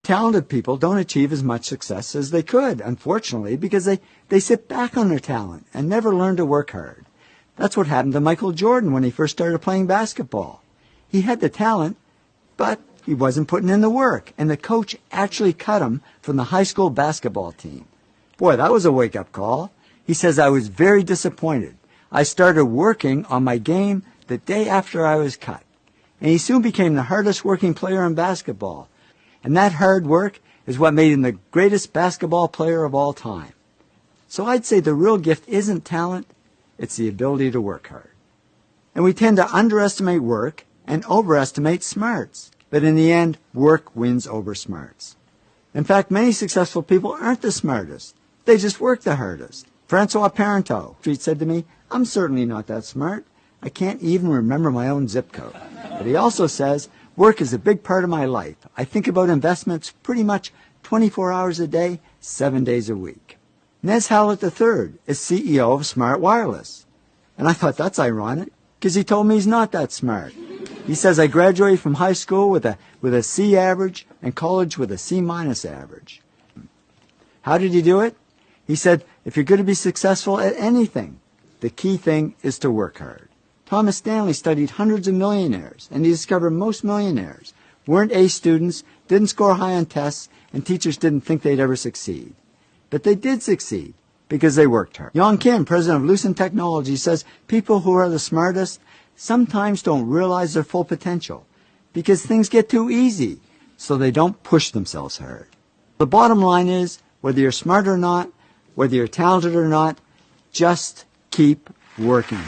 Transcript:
Talented people don't achieve as much success as they could, unfortunately, because they sit back on their talent and never learn to work hard. That's what happened to Michael Jordan when he first started playing basketball. He had the talent, but he wasn't putting in the work, and the coach actually cut him from the high school basketball team. Boy, that was a wake-up call. He says, I was very disappointed. I started working on my game the day after I was cut. And he soon became the hardest working player in basketball. And that hard work is what made him the greatest basketball player of all time. So I'd say the real gift isn't talent, it's the ability to work hard. And we tend to underestimate work and overestimate smarts. But in the end, work wins over smarts. In fact, many successful people aren't the smartest. They just work the hardest. Francois Parenteau said to me, I'm certainly not that smart. I can't even remember my own zip code. But he also says, work is a big part of my life. I think about investments pretty much 24 hours a day, 7 days a week. Nez Hallett III is CEO of Smart Wireless. And I thought that's ironic, because he told me he's not that smart. He says, I graduated from high school with a C average and college with a C- average. How did he do it? He said, if you're going to be successful at anything, the key thing is to work hard. Thomas Stanley studied hundreds of millionaires, and he discovered most millionaires weren't A students, didn't score high on tests, and teachers didn't think they'd ever succeed. But they did succeed because they worked hard. Yong Kim, president of Lucent Technology, says people who are the smartest sometimes don't realize their full potential because things get too easy, so they don't push themselves hard. The bottom line is, whether you're smart or not, whether you're talented or not, just keep working.